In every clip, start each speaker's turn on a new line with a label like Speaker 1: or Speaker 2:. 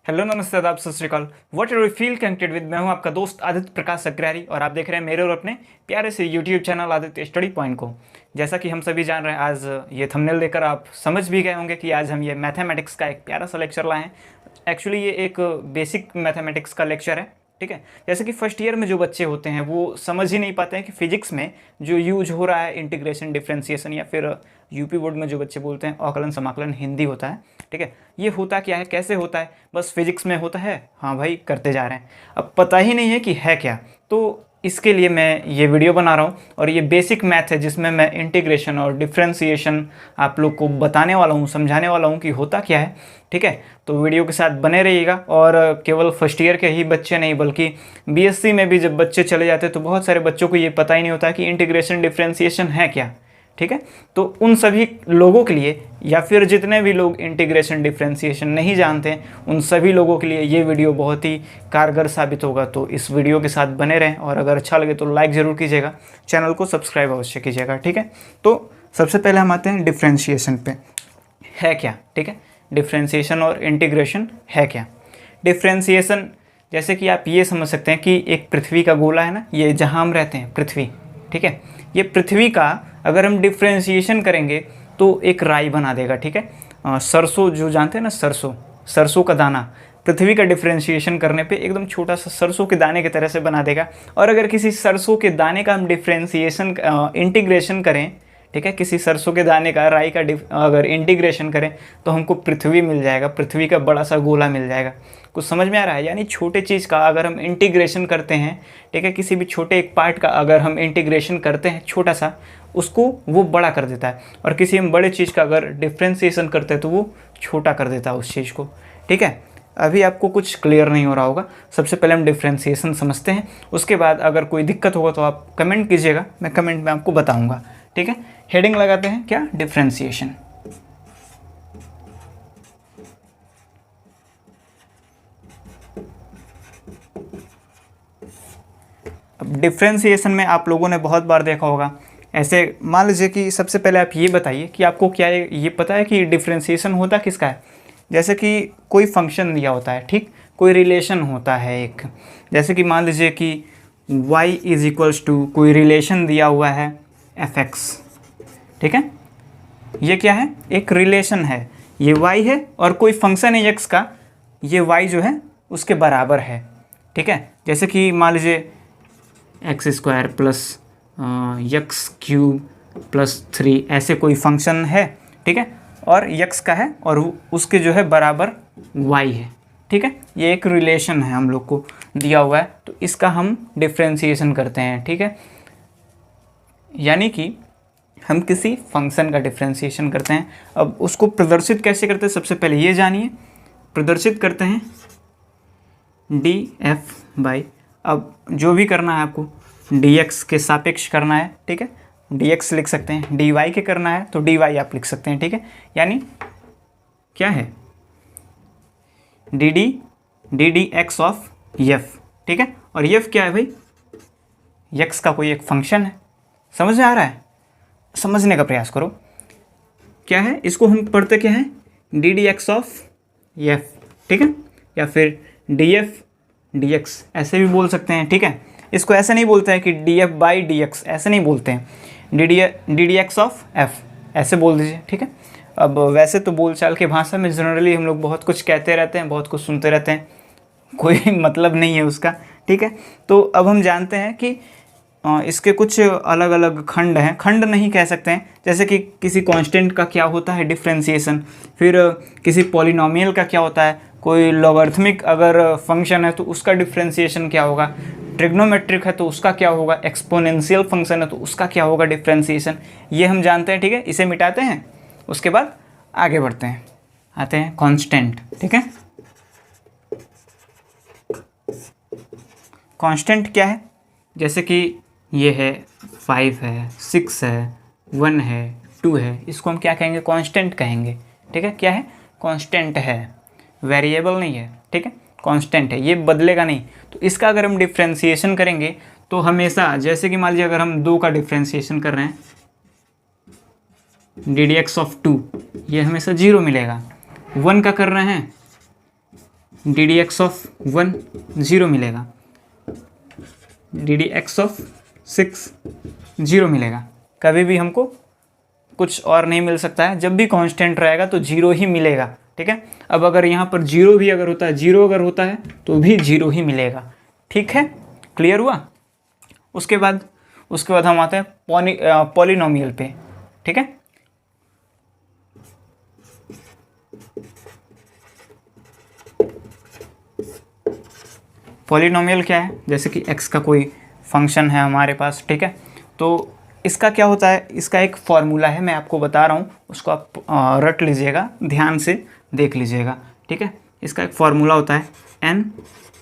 Speaker 1: Hello नमस्ते आदाब Sat Shri Akal. What are you feel connected with. मैं हूं आपका दोस्त आदित्य प्रकाश अग्रहरी और आप देख रहे हैं मेरे और अपने प्यारे से YouTube channel Aditya study point को। जैसा कि हम सभी जान रहे हैं, आज ये थंबनेल देखकर आप समझ भी गए होंगे कि आज हम ये मैथमेटिक्स का एक प्यारा सा लेक्चर लाए हैं। एक्चुअली ये एक बेसिक मैथमेटिक्स का लेक्चर है, ठीक है। जैसे कि फर्स्ट ईयर में जो बच्चे होते हैं वो समझ ही नहीं पाते हैं कि फिजिक्स में जो यूज हो रहा है इंटीग्रेशन, डिफरेंशिएशन, या फिर यूपी बोर्ड में जो बच्चे बोलते हैं अवकलन समाकलन हिंदी होता है, ठीक है। ये होता क्या है, कैसे होता है, बस फिजिक्स में होता है, हाँ भाई करते जा रहे हैं, अब पता ही नहीं है कि है क्या। तो इसके लिए मैं ये वीडियो बना रहा हूँ और ये बेसिक मैथ है जिसमें मैं इंटीग्रेशन और डिफरेंशिएशन आप लोग को बताने वाला हूँ, समझाने वाला हूँ कि होता क्या है, ठीक है। तो वीडियो के साथ बने रहिएगा। और केवल फर्स्ट ईयर के ही बच्चे नहीं बल्कि बीएससी में भी जब बच्चे चले जाते हैं तो बहुत सारे बच्चों को ये पता ही नहीं होता कि इंटीग्रेशन डिफरेंशिएशन है क्या, ठीक है। तो उन सभी लोगों के लिए, या फिर जितने भी लोग इंटीग्रेशन डिफरेंशिएशन नहीं जानते हैं, उन सभी लोगों के लिए ये वीडियो बहुत ही कारगर साबित होगा। तो इस वीडियो के साथ बने रहें और अगर अच्छा लगे तो लाइक ज़रूर कीजिएगा, चैनल को सब्सक्राइब अवश्य कीजिएगा, ठीक है। तो सबसे पहले हम आते हैं डिफरेंशिएशन पे। है क्या, ठीक है। डिफरेंशिएशन और इंटीग्रेशन है क्या। डिफरेंशिएशन जैसे कि आप ये समझ सकते हैं कि एक पृथ्वी का गोला है ना, ये जहाँ हम रहते हैं पृथ्वी, ठीक है। ये पृथ्वी का अगर हम डिफरेंशिएशन करेंगे तो एक राई बना देगा, ठीक है। सरसों जो जानते हैं ना, सरसों का दाना पृथ्वी का डिफरेंशिएशन करने पे एकदम छोटा सा सरसों के दाने की तरह से बना देगा। और अगर किसी सरसों के दाने का हम डिफरेंशिएशन इंटीग्रेशन करें, ठीक है, किसी सरसों के दाने का, राई का अगर इंटीग्रेशन करें तो हमको पृथ्वी मिल जाएगा, पृथ्वी का बड़ा सा गोला मिल जाएगा। कुछ समझ में आ रहा है। यानी छोटे चीज़ का अगर हम इंटीग्रेशन करते हैं, ठीक है, किसी भी छोटे एक पार्ट का अगर हम इंटीग्रेशन करते हैं छोटा सा, उसको वो बड़ा कर देता है। और किसी हम बड़े चीज़ का अगर डिफ्रेंसिएशन करते हैं तो वो छोटा कर देता है उस चीज़ को, ठीक है। अभी आपको कुछ क्लियर नहीं हो रहा होगा। सबसे पहले हम डिफ्रेंसिएशन समझते हैं, उसके बाद अगर कोई दिक्कत होगा तो आप कमेंट कीजिएगा, मैं कमेंट में आपको बताऊँगा, ठीक है। हेडिंग लगाते हैं क्या, डिफरेंशिएशन। अब डिफरेंशिएशन में आप लोगों ने बहुत बार देखा होगा। ऐसे मान लीजिए कि सबसे पहले आप ये बताइए कि आपको क्या ये पता है कि डिफरेंशिएशन होता किसका है। जैसे कि कोई फंक्शन दिया होता है, ठीक, कोई रिलेशन होता है एक, जैसे कि मान लीजिए कि y इज इक्वल्स टू कोई रिलेशन दिया हुआ है fx, ठीक है। ये क्या है, एक रिलेशन है, ये y है और कोई फंक्शन है x का, ये y जो है उसके बराबर है, ठीक है। जैसे कि मान लीजिए x square plus x cube plus 3 ऐसे कोई फंक्शन है, ठीक है, और यक्स का है और उसके जो है बराबर y है, ठीक है। ये एक रिलेशन है हम लोग को दिया हुआ है, तो इसका हम डिफरेंशिएशन करते हैं, ठीक है। यानी कि हम किसी फंक्शन का डिफरेंशिएशन करते हैं। अब उसको प्रदर्शित कैसे करते हैं, सबसे पहले ये जानिए। प्रदर्शित करते हैं df/, अब जो भी करना है आपको dx के सापेक्ष करना है, ठीक है, dx लिख सकते हैं। dy के करना है तो dy आप लिख सकते हैं, ठीक है। यानी क्या है, ddx ऑफ f, ठीक है। और f क्या है भाई, x का कोई एक फंक्शन है। समझ में आ रहा है, समझने का प्रयास करो। क्या है, इसको हम पढ़ते क्या है, ddx ऑफ f, ठीक है, या फिर df dx ऐसे भी बोल सकते हैं, ठीक है। इसको ऐसे नहीं बोलते हैं कि df/dx, ऐसे नहीं बोलते हैं, ddx ऑफ f ऐसे बोल दीजिए, ठीक है। अब वैसे तो बोलचाल की भाषा में जनरली हम लोग बहुत कुछ कहते रहते हैं, बहुत कुछ सुनते रहते हैं, कोई मतलब नहीं है उसका, ठीक है। तो अब हम जानते हैं कि इसके कुछ अलग अलग खंड हैं, खंड नहीं कह सकते हैं। जैसे कि किसी कांस्टेंट का क्या होता है डिफरेंशिएशन, फिर किसी पॉलिनोमियल का क्या होता है, कोई लॉगरिथमिक अगर फंक्शन है तो उसका डिफरेंशिएशन क्या होगा, ट्रिग्नोमेट्रिक है तो उसका क्या होगा, एक्सपोनेंशियल फंक्शन है तो उसका क्या होगा डिफरेंशिएशन, ये हम जानते हैं, ठीक है। इसे मिटाते हैं, उसके बाद आगे बढ़ते हैं, आते हैं कांस्टेंट, ठीक है। कांस्टेंट क्या है, जैसे कि ये है 5 है, 6 है, 1 है, 2 है, इसको हम क्या कहेंगे, कांस्टेंट कहेंगे, ठीक है। क्या है, कांस्टेंट है, वेरिएबल नहीं है, ठीक है, कांस्टेंट है, ये बदलेगा नहीं। तो इसका अगर हम डिफरेंशिएशन करेंगे तो हमेशा, जैसे कि मान लीजिए अगर हम 2 का डिफरेंशिएशन कर रहे हैं, ddx ऑफ 2, ये हमेशा 0 मिलेगा। 1 का कर रहे हैं डी डी एक्स ऑफ 1 0 मिलेगा, डी डी एक्स ऑफ 6 0 मिलेगा। कभी भी हमको कुछ और नहीं मिल सकता है, जब भी कांस्टेंट रहेगा तो 0 ही मिलेगा, ठीक है। अब अगर यहाँ पर 0 भी अगर होता है, 0 अगर होता है तो भी 0 ही मिलेगा, ठीक है। क्लियर हुआ। उसके बाद हम आते हैं पॉलिनोमियल पे, ठीक है। पॉलिनोमियल क्या है, जैसे कि x का कोई फंक्शन है हमारे पास, ठीक है। तो इसका क्या होता है, इसका एक फॉर्मूला है, मैं आपको बता रहा हूँ, उसको आप रट लीजिएगा, ध्यान से देख लीजिएगा, ठीक है। इसका एक फॉर्मूला होता है n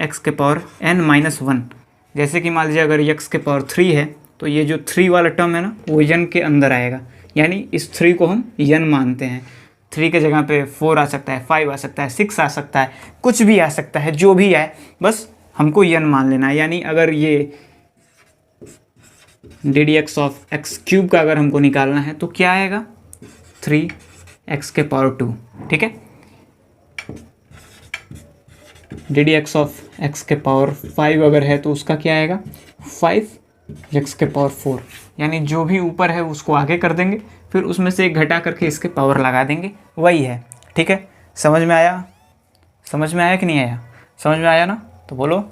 Speaker 1: x के पावर n-1। जैसे कि मान लीजिए अगर x के पावर 3 है तो ये जो 3 वाला टर्म है ना वो n के अंदर आएगा, यानी इस 3 को हम n मानते हैं। 3 के जगह पे 4 आ सकता है, 5 आ सकता है, 6 आ सकता है, कुछ भी आ सकता है, जो भी आए बस हमको n मान लेना है। यानी अगर ये D d x of x cube का अगर हमको निकालना है तो क्या आएगा, 3x के पावर 2, ठीक है। D d x of x के पावर 5 अगर है तो उसका क्या आएगा, 5x के पावर 4। यानी जो भी ऊपर है उसको आगे कर देंगे, फिर उसमें से एक घटा करके इसके पावर लगा देंगे, वही है, ठीक है। समझ में आया, समझ में आया कि नहीं आया, समझ में आया ना, तो बोलो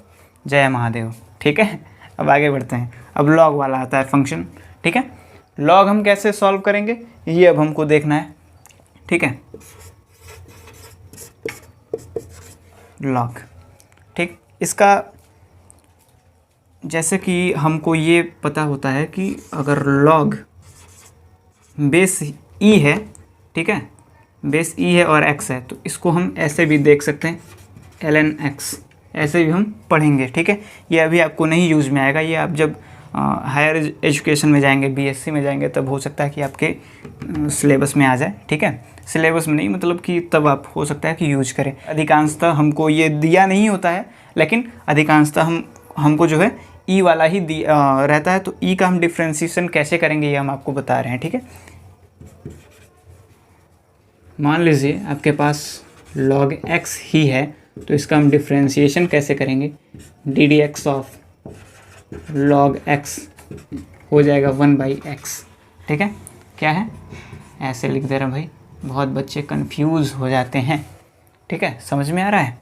Speaker 1: जय महादेव, ठीक है। अब आगे बढ़ते हैं। अब लॉग वाला आता है फंक्शन, ठीक है। लॉग हम कैसे सॉल्व करेंगे ये अब हमको देखना है, ठीक है। लॉग, ठीक। इसका जैसे कि हमको ये पता होता है कि अगर लॉग बेस ई है, ठीक है, बेस ई है और एक्स है, तो इसको हम ऐसे भी देख सकते हैं, ln x, ऐसे भी हम पढ़ेंगे, ठीक है। ये अभी आपको नहीं यूज़ में आएगा, ये आप जब हायर एजुकेशन में जाएंगे, बीएससी में जाएंगे, तब हो सकता है कि आपके सिलेबस में आ जाए, ठीक है। सिलेबस में नहीं, मतलब कि तब आप हो सकता है कि यूज करें। अधिकांशतः हमको ये दिया नहीं होता है, लेकिन अधिकांशतः हमको जो है ई वाला ही रहता है। तो ई का हम डिफ्रेंशिएशन कैसे करेंगे ये हम आपको बता रहे हैं, ठीक है। मान लीजिए आपके पास log x ही है, तो इसका हम डिफ्रेंशिएशन कैसे करेंगे, D d x of log x हो जाएगा 1/x, ठीक है। क्या है, ऐसे लिख दे रहे हैं भाई, बहुत बच्चे कंफ्यूज हो जाते हैं, ठीक है। समझ में आ रहा है,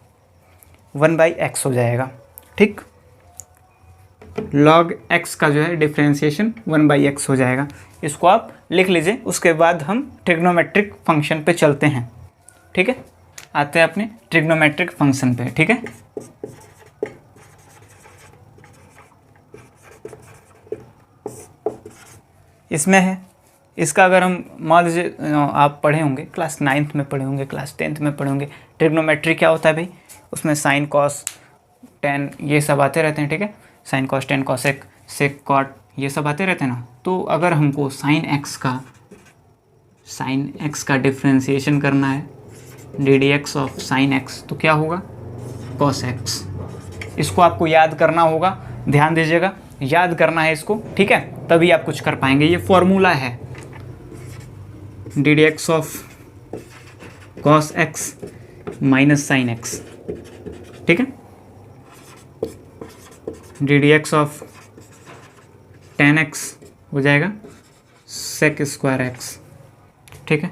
Speaker 1: 1/x हो जाएगा, ठीक। log x का जो है डिफ्रेंशिएशन 1/x हो जाएगा, इसको आप लिख लीजिए। उसके बाद हम ट्रिग्नोमेट्रिक फंक्शन पे चलते हैं, ठीक है। आते हैं अपने ट्रिग्नोमेट्रिक फंक्शन पे, ठीक है। इसमें है, इसका अगर हम मान लीजिए आप पढ़े होंगे, क्लास 9th में पढ़े होंगे, क्लास 10th में पढ़े होंगे, ट्रिग्नोमेट्री क्या होता है भाई, उसमें साइन कॉस टेन ये सब आते रहते हैं, ठीक है। Sine cos tan cosec sec cot ये सब आते रहते हैं ना। तो अगर हमको साइन एक्स का डिफ्रेंशिएशन करना है, d d x of sine x, तो क्या होगा, कॉस एक्स। इसको आपको याद करना होगा, ध्यान दीजिएगा, याद करना है इसको, ठीक है, तभी आप कुछ कर पाएंगे। ये फॉर्मूला है, d d x of cos x minus sine x, ठीक है। D d x of ten x हो जाएगा सेक स्क्वायर एक्स, ठीक है।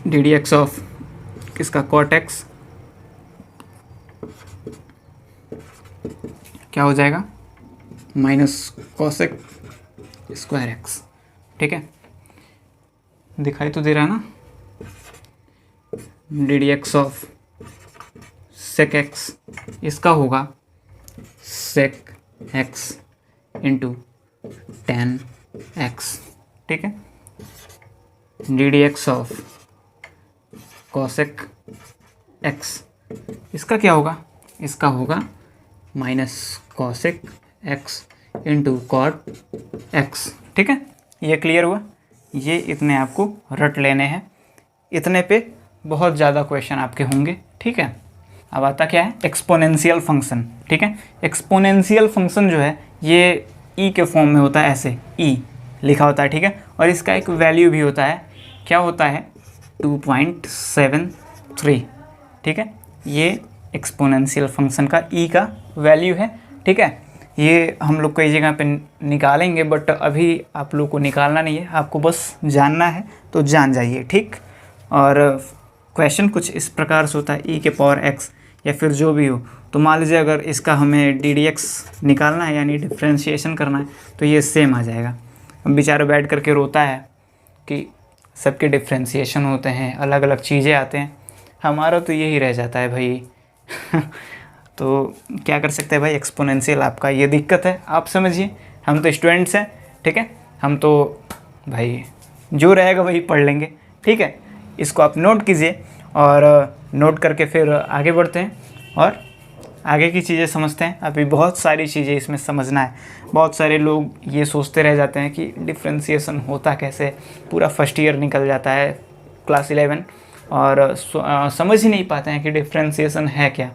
Speaker 1: डी डी एक्स ऑफ किसका, कॉट एक्स, क्या हो जाएगा, माइनस कॉसेक स्क्वायर एक्स, ठीक है। दिखाई तो दे रहा है ना, d d x of sec x, इसका होगा sec x into tan x, ठीक है। D d x of cosec x, इसका क्या होगा, इसका होगा minus cosec x into cot x, ठीक है। ये क्लियर हुआ, ये इतने आपको रट लेने हैं, इतने पे बहुत ज़्यादा क्वेश्चन आपके होंगे, ठीक है। अब आता क्या है, एक्सपोनेंशियल फंक्शन, ठीक है। एक्सपोनेंशियल फंक्शन जो है ये ई के फॉर्म में होता है, ऐसे ई लिखा होता है, ठीक है। और इसका एक वैल्यू भी होता है, क्या होता है, 2.73, ठीक है। ये एक्सपोनेंशियल फंक्शन का ई का वैल्यू है, ठीक है। ये हम लोग कई जगह पे निकालेंगे, बट अभी आप लोग को निकालना नहीं है, आपको बस जानना है तो जान जाइए, ठीक। और क्वेश्चन कुछ इस प्रकार से होता है, ई के पावर एक्स या फिर जो भी हो। तो मान लीजिए अगर इसका हमें डी डी एक्स निकालना है यानी डिफ्रेंशिएशन करना है, तो ये सेम आ जाएगा। अब बेचारा बैठ करके रोता है कि सबके डिफ्रेंशिएशन होते हैं, अलग अलग चीज़ें आते हैं, हमारा तो यही रह जाता है भाई। तो क्या कर सकते हैं भाई, एक्सपोनेंशियल आपका ये दिक्कत है, आप समझिए। हम तो स्टूडेंट्स हैं, ठीक है, हम तो भाई जो रहेगा वही पढ़ लेंगे, ठीक है। इसको आप नोट कीजिए और नोट करके फिर आगे बढ़ते हैं और आगे की चीज़ें समझते हैं। अभी बहुत सारी चीज़ें इसमें समझना है। बहुत सारे लोग ये सोचते रह जाते हैं कि डिफ्रेंशिएशन होता कैसे, पूरा फर्स्ट ईयर निकल जाता है क्लास 11 और समझ ही नहीं पाते हैं कि डिफ्रेंशिएशन है क्या,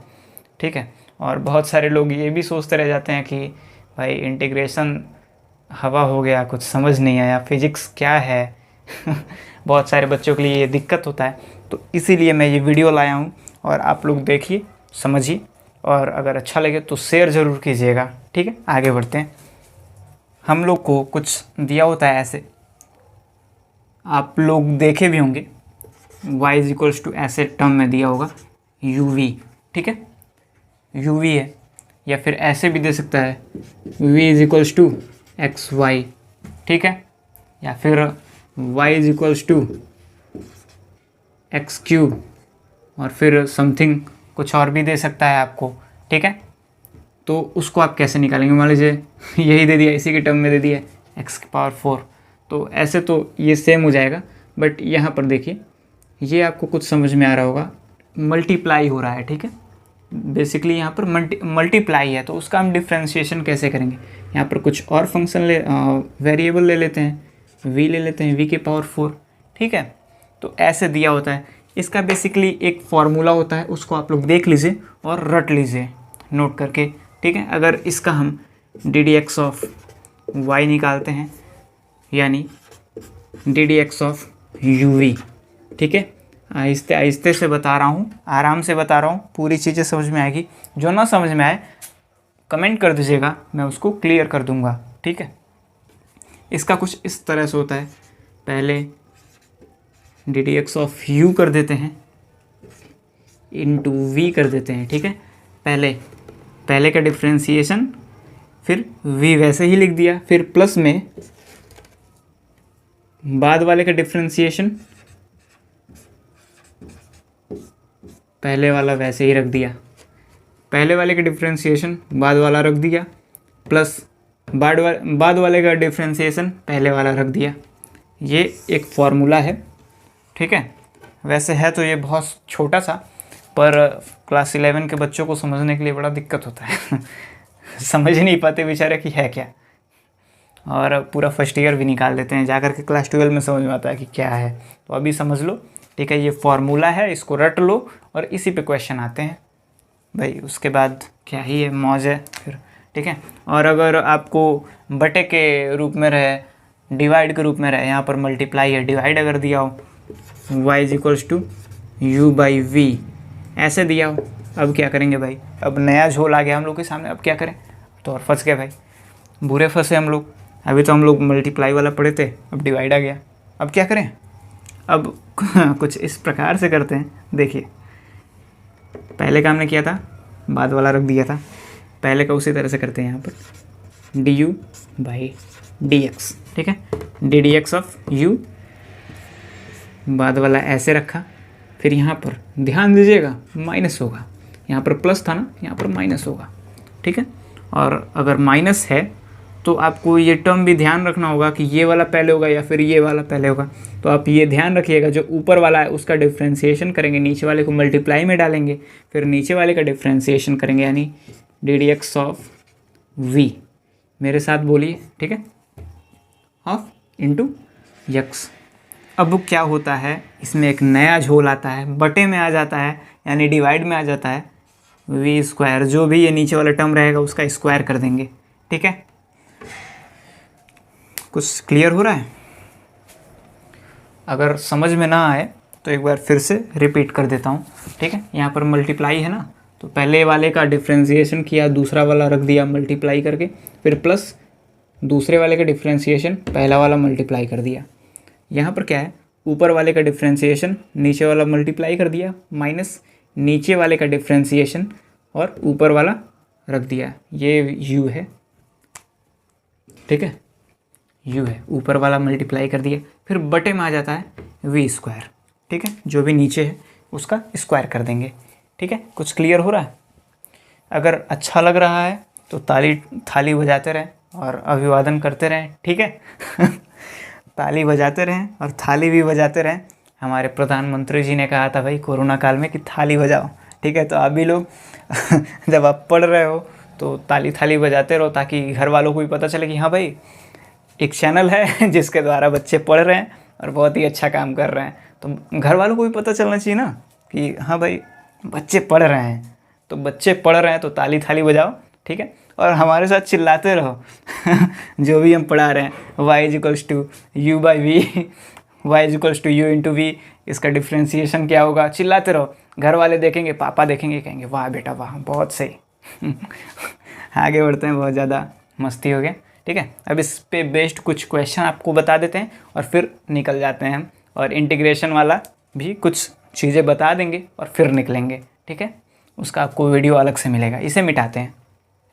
Speaker 1: ठीक है। और बहुत सारे लोग ये भी सोचते रह जाते हैं कि भाई इंटीग्रेशन हवा हो गया, कुछ समझ नहीं आया, फिजिक्स क्या है। बहुत सारे बच्चों के लिए ये दिक्कत होता है, तो इसीलिए मैं ये वीडियो लाया हूँ और आप लोग देखिए, समझिए और अगर अच्छा लगे तो शेयर ज़रूर कीजिएगा, ठीक है। आगे बढ़ते हैं। हम लोग को कुछ दिया होता है ऐसे, आप लोग देखे भी होंगे, y इज इक्वल्स टू ऐसे टर्म में दिया होगा uv, ठीक है, uv है, या फिर ऐसे भी दे सकता है v is equals to x y, ठीक है, या फिर y is equals to x cube, और फिर समथिंग कुछ और भी दे सकता है आपको, ठीक है। तो उसको आप कैसे निकालेंगे, मान लीजिए यही दे दिया, इसी के टर्म में दे दिया x की पावर 4, तो ऐसे तो ये सेम हो जाएगा, बट यहाँ पर देखिए ये आपको कुछ समझ में आ रहा होगा, मल्टीप्लाई हो रहा है, ठीक है। बेसिकली यहाँ पर मल्टीप्लाई है, तो उसका हम डिफ्रेंशिएशन कैसे करेंगे। यहाँ पर कुछ और फंक्शन वेरिएबल ले लेते हैं, v ले लेते हैं, v की पावर 4, ठीक है। तो ऐसे दिया होता है। इसका बेसिकली एक फार्मूला होता है, उसको आप लोग देख लीजिए और रट लीजिए नोट करके, ठीक है। अगर इसका हम d d x of y निकालते हैं यानी d d x of u v, ठीक है। आहिस्ते आहिस्ते से बता रहा हूँ, आराम से बता रहा हूँ, पूरी चीज़ें समझ में आएगी। जो ना समझ में आए कमेंट कर दीजिएगा, मैं उसको क्लियर कर दूँगा, ठीक है। इसका कुछ इस तरह से होता है, पहले D d x of you कर देते हैं इंटू वी कर देते हैं, ठीक है। पहले का डिफ्रेंशिएशन, फिर v वैसे ही लिख दिया, फिर प्लस में बाद वाले का डिफ्रेंशिएशन, पहले वाला वैसे ही रख दिया, पहले वाले का डिफ्रेंशिएशन बाद वाला रख दिया, प्लस बाद वाले का डिफ्रेंशिएशन पहले वाला रख दिया। ये एक फॉर्मूला है, ठीक है। वैसे है तो ये बहुत छोटा सा, पर क्लास 11 के बच्चों को समझने के लिए बड़ा दिक्कत होता है। समझ ही नहीं पाते बेचारे कि है क्या, और पूरा फर्स्ट ईयर भी निकाल देते हैं, जाकर के क्लास 12 में समझ में आता है कि क्या है। तो अभी समझ लो, ठीक है। ये फॉर्मूला है, इसको रट लो और इसी पे क्वेश्चन आते हैं भाई, उसके बाद क्या ही है, मौज है फिर, ठीक है। और अगर आपको बटे के रूप में रहे, डिवाइड के रूप में रहे, यहाँ पर मल्टीप्लाई है, डिवाइड अगर दिया हो y is equals to u by v ऐसे दिया हो, अब क्या करेंगे भाई, अब नया झोल आ गया हम लोग के सामने, अब क्या करें। तो और फंस गए भाई, बुरे फंसे हम लोग। अभी तो हम लोग मल्टीप्लाई वाला पढ़े थे, अब डिवाइड आ गया, अब क्या करें। अब कुछ इस प्रकार से करते हैं, देखिए पहले का हमने किया था, बाद वाला रख दिया था, पहले का उसी तरह से करते हैं। यहाँ पर D you by D x, ठीक है, d d x of you, बाद वाला ऐसे रखा, फिर यहाँ पर ध्यान दीजिएगा माइनस होगा, यहाँ पर प्लस था ना, यहाँ पर माइनस होगा, ठीक है। और अगर माइनस है तो आपको ये टर्म भी ध्यान रखना होगा कि ये वाला पहले होगा या फिर ये वाला पहले होगा। तो आप ये ध्यान रखिएगा, जो ऊपर वाला है उसका डिफ्रेंशिएशन करेंगे, नीचे वाले को मल्टीप्लाई में डालेंगे, फिर नीचे वाले का डिफ्रेंशिएशन करेंगे, यानी d d x of v, मेरे साथ बोलिए, ठीक है, ऑफ इंटू यक्स। अब क्या होता है, इसमें एक नया झोल आता है, बटे में आ जाता है, यानी डिवाइड में आ जाता है, वी स्क्वायर, जो भी ये नीचे वाला टर्म रहेगा उसका स्क्वायर कर देंगे, ठीक है। कुछ क्लियर हो रहा है। अगर समझ में ना आए तो एक बार फिर से रिपीट कर देता हूँ, ठीक है। यहाँ पर मल्टीप्लाई है ना, तो पहले वाले का डिफ्रेंसिएशन किया, दूसरा वाला रख दिया मल्टीप्लाई करके, फिर प्लस दूसरे वाले का डिफ्रेंसिएशन पहला वाला मल्टीप्लाई कर दिया। यहाँ पर क्या है, ऊपर वाले का डिफ्रेंसिएशन नीचे वाला मल्टीप्लाई कर दिया, माइनस नीचे वाले का डिफ्रेंसिएशन और ऊपर वाला रख दिया। ये u है, ठीक है, u है, ऊपर वाला मल्टीप्लाई कर दिया, फिर बटे में आ जाता है v स्क्वायर, ठीक है, जो भी नीचे है उसका स्क्वायर कर देंगे, ठीक है। कुछ क्लियर हो रहा है? अगर अच्छा लग रहा है तो थाली बजाते रहें और अभिवादन करते रहें, ठीक है। ताली बजाते रहें और थाली भी बजाते रहें। हमारे प्रधानमंत्री जी ने कहा था भाई कोरोना काल में कि थाली बजाओ, ठीक है। तो आप भी लोग जब आप पढ़ रहे हो तो थाली बजाते रहो, ताकि घर वालों को भी पता चले कि हाँ भाई एक चैनल है जिसके द्वारा बच्चे पढ़ रहे हैं और बहुत ही अच्छा काम कर रहे हैं। तो घर वालों को भी पता चलना चाहिए ना कि हाँ भाई बच्चे पढ़ रहे हैं, तो बच्चे पढ़ रहे हैं तो थाली बजाओ, ठीक है। और हमारे साथ चिल्लाते रहो जो भी हम पढ़ा रहे हैं, y equals to u by v, y equals to u into v, इसका डिफ्रेंसिएशन क्या होगा, चिल्लाते रहो। घर वाले देखेंगे, पापा देखेंगे, कहेंगे वाह बेटा वाह, बहुत सही। आगे बढ़ते हैं, बहुत ज़्यादा मस्ती हो गया, ठीक है। अब इस पे बेस्ड कुछ क्वेश्चन आपको बता देते हैं और फिर निकल जाते हैं हम, और इंटीग्रेशन वाला भी कुछ चीज़ें बता देंगे और फिर निकलेंगे, ठीक है। उसका आपको वीडियो अलग से मिलेगा। इसे मिटाते हैं,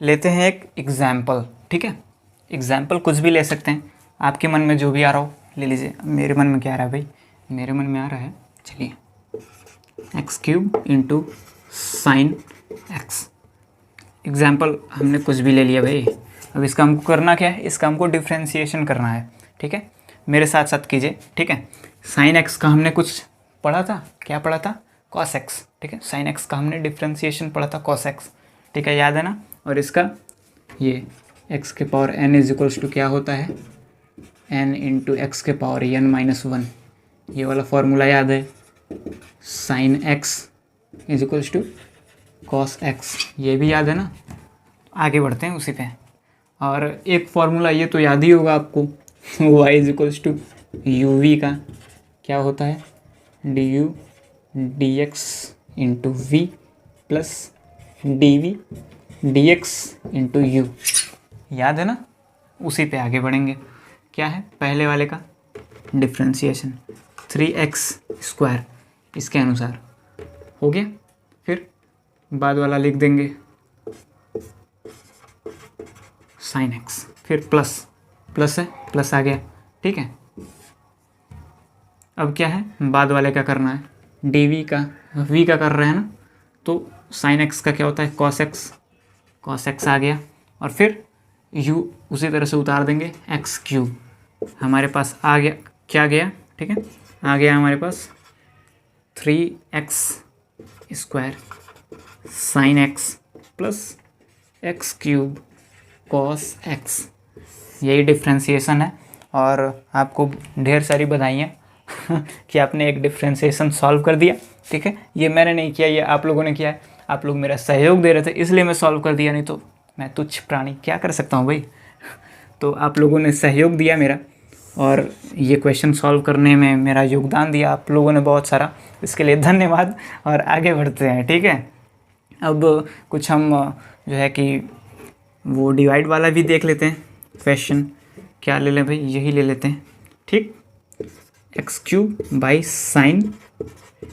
Speaker 1: लेते हैं एक एग्जाम्पल, ठीक है। एग्जाम्पल कुछ भी ले सकते हैं, आपके मन में जो भी आ रहा हो ले लीजिए। मेरे मन में क्या आ रहा है भाई, मेरे मन में आ रहा है, चलिए, x³ into sine x। Example हमने कुछ भी ले लिया भाई। अब इसका हमको करना क्या है, इसका हमको डिफ्रेंसिएशन करना है, ठीक है। मेरे साथ साथ कीजिए, ठीक है। साइन x का हमने कुछ पढ़ा था, क्या पढ़ा था, cos x, ठीक है। साइन x का हमने डिफ्रेंसिएशन पढ़ा था cos x, ठीक है, याद है ना। और इसका ये x के power n is equals to क्या होता है, n इंटू एक्स के पावर n-1, ये वाला फॉर्मूला याद है। Sine x is equals to cos x, ये भी याद है ना। आगे बढ़ते हैं उसी पे। और एक फॉर्मूला ये तो याद ही होगा आपको, y is equals to u v का क्या होता है, du dx into v plus dv dx into u, याद है ना। उसी पे आगे बढ़ेंगे। क्या है, पहले वाले का डिफ्रेंसिएशन 3x², इसके अनुसार हो गया। फिर बाद वाला लिख देंगे साइन x, फिर प्लस है, प्लस आ गया, ठीक है। अब क्या है, बाद वाले का करना है, dv का v का कर रहे हैं ना, तो साइन x का क्या होता है, cos x आ गया। और फिर u उसी तरह से उतार देंगे, x³ हमारे पास आ गया, क्या गया, ठीक है, आ गया हमारे पास 3x² sine x plus x³ cos x। यही डिफ्रेंसिएशन है। और आपको ढेर सारी बधाइयाँ कि आपने एक डिफ्रेंसिएशन सॉल्व कर दिया, ठीक है। ये मैंने नहीं किया, ये आप लोगों ने किया है। आप लोग मेरा सहयोग दे रहे थे इसलिए मैं सॉल्व कर दिया, नहीं तो मैं तुच्छ प्राणी क्या कर सकता हूँ भाई। तो आप लोगों ने सहयोग दिया मेरा, और ये क्वेश्चन सॉल्व करने में मेरा योगदान दिया आप लोगों ने बहुत सारा, इसके लिए धन्यवाद। और आगे बढ़ते हैं, ठीक है। अब कुछ हम जो है कि वो डिवाइड वाला भी देख लेते हैं क्वेश्चन। क्या ले लें भाई, यही ले लेते हैं, ठीक, x³ बाई साइन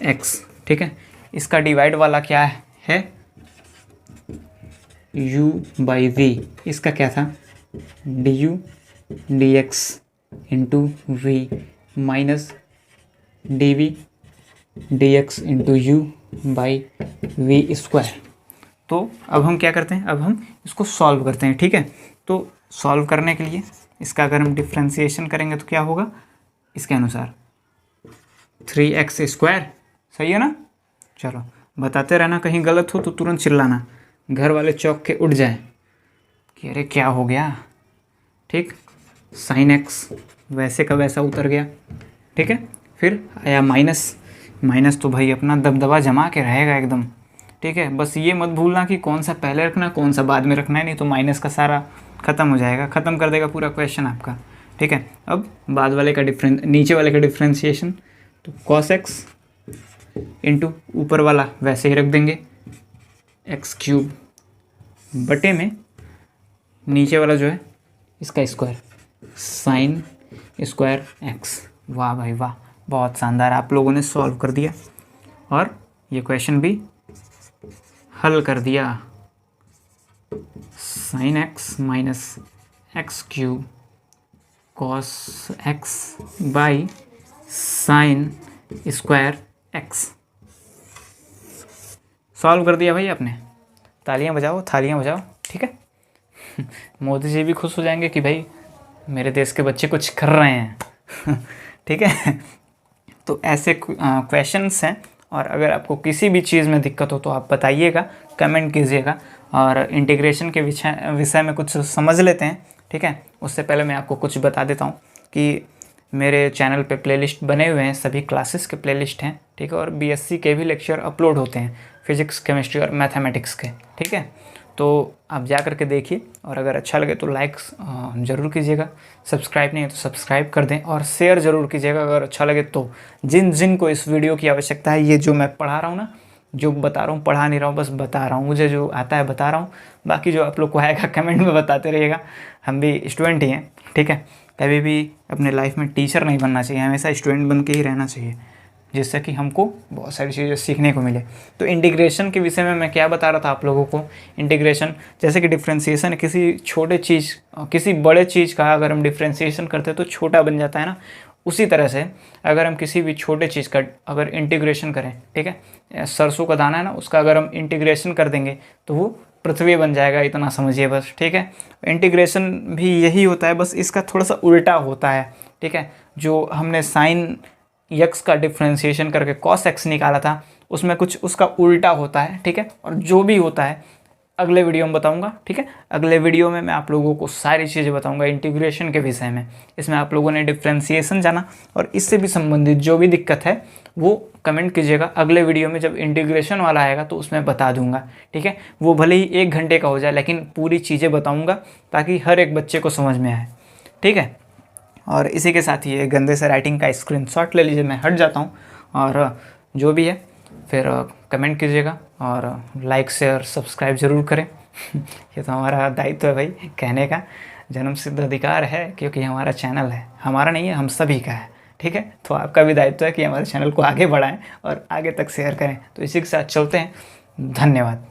Speaker 1: x, ठीक है। इसका डिवाइड वाला क्या है, u बाई v, इसका क्या था, du dx into v minus dv dx into u by v square. तो अब हम क्या करते हैं, अब हम इसको सॉल्व करते हैं, ठीक है। तो सॉल्व करने के लिए इसका अगर हम डिफ्रेंसिएशन करेंगे तो क्या होगा, इसके अनुसार 3x², सही है ना। चलो बताते रहना, कहीं गलत हो तो तुरंत चिल्लाना, घर वाले चौक के उठ जाएं कि अरे क्या हो गया, ठीक। साइन x वैसे का वैसा उतर गया, ठीक है। फिर आया माइनस तो भाई अपना दबदबा जमा के रहेगा एकदम, ठीक है। बस ये मत भूलना कि कौन सा पहले रखना कौन सा बाद में रखना है, नहीं तो माइनस का सारा ख़त्म हो जाएगा, ख़त्म कर देगा पूरा क्वेश्चन आपका, ठीक है। अब बाद वाले का नीचे वाले का डिफ्रेंसिएशन, तो cos x इंटू ऊपर वाला वैसे ही रख देंगे x³ बटे में नीचे वाला जो है इसका स्क्वायर साइन स्क्वायर x। वाह भाई वाह, बहुत शानदार, आप लोगों ने सॉल्व कर दिया और ये क्वेश्चन भी हल कर दिया। Sine x minus x³ cos x by sine square x। Solve कर दिया भाई आपने, तालियां बजाओ, थालियां बजाओ, ठीक है। मोदी जी भी खुश हो जाएंगे कि भाई मेरे देश के बच्चे कुछ कर रहे हैं। ठीक है। तो ऐसे क्वेश्चंस हैं, और अगर आपको किसी भी चीज़ में दिक्कत हो तो आप बताइएगा, कमेंट कीजिएगा। और इंटीग्रेशन के विषय में कुछ समझ लेते हैं, ठीक है। उससे पहले मैं आपको कुछ बता देता हूँ कि मेरे चैनल पे प्लेलिस्ट बने हुए हैं, सभी क्लासेस के प्लेलिस्ट हैं, ठीक है। और बीएससी के भी लेक्चर अपलोड होते हैं, फिजिक्स, केमिस्ट्री और मैथमेटिक्स के, ठीक है। तो आप जा करके देखिए, और अगर अच्छा लगे तो लाइक ज़रूर कीजिएगा, सब्सक्राइब नहीं है तो सब्सक्राइब कर दें, और शेयर ज़रूर कीजिएगा अगर अच्छा लगे तो। जिन जिन को इस वीडियो की आवश्यकता है, ये जो मैं पढ़ा रहा हूँ ना, जो बता रहा हूँ, पढ़ा नहीं रहा हूँ, बस बता रहा हूँ, मुझे जो आता है बता रहा हूँ। बाकी जो आप लोग को आएगा कमेंट में बताते रहिएगा, हम भी स्टूडेंट ही हैं, ठीक है। कभी भी अपने लाइफ में टीचर नहीं बनना चाहिए, हमेशा स्टूडेंट बन के ही रहना चाहिए, जिससे कि हमको बहुत सारी चीज़ें सीखने को मिले। तो इंटीग्रेशन के विषय में मैं क्या बता रहा था आप लोगों को, इंटीग्रेशन जैसे कि डिफ्रेंशिएशन, किसी छोटे चीज़ किसी बड़े चीज़ का अगर हम डिफ्रेंशिएशन करते हैं तो छोटा बन जाता है ना, उसी तरह से अगर हम किसी भी छोटे चीज़ का अगर इंटीग्रेशन करें, ठीक है, सरसों का दाना है ना, उसका अगर हम इंटीग्रेशन कर देंगे तो वो पृथ्वी बन जाएगा, इतना समझिए बस, ठीक है। इंटीग्रेशन भी यही होता है, बस इसका थोड़ा सा उल्टा होता है, ठीक है। जो हमने साइन x का डिफ्रेंशिएशन करके cos x निकाला था, उसमें कुछ उसका उल्टा होता है, ठीक है। और जो भी होता है अगले वीडियो में बताऊंगा, ठीक है। अगले वीडियो में मैं आप लोगों को सारी चीज़ें बताऊंगा इंटीग्रेशन के विषय में। इसमें आप लोगों ने डिफ्रेंशिएशन जाना, और इससे भी संबंधित जो भी दिक्कत है वो कमेंट कीजिएगा। अगले वीडियो में जब इंटीग्रेशन वाला आएगा तो उसमें बता दूंगा, ठीक है। वो भले ही 1 घंटे का हो जाए, लेकिन पूरी चीज़ें बताऊँगा ताकि हर एक बच्चे को समझ में आए, ठीक है। और इसी के साथ ये गंदे से राइटिंग का स्क्रीनशॉट ले लीजिए, मैं हट जाता हूँ। और जो भी है फिर कमेंट कीजिएगा, और लाइक शेयर सब्सक्राइब ज़रूर करें। ये तो हमारा दायित्व है भाई, कहने का जन्मसिद्ध अधिकार है, क्योंकि हमारा चैनल है, हमारा नहीं है, हम सभी का है, ठीक है। तो आपका भी दायित्व है कि हमारे चैनल को आगे बढ़ाएं और आगे तक शेयर करें। तो इसी के साथ चलते हैं, धन्यवाद।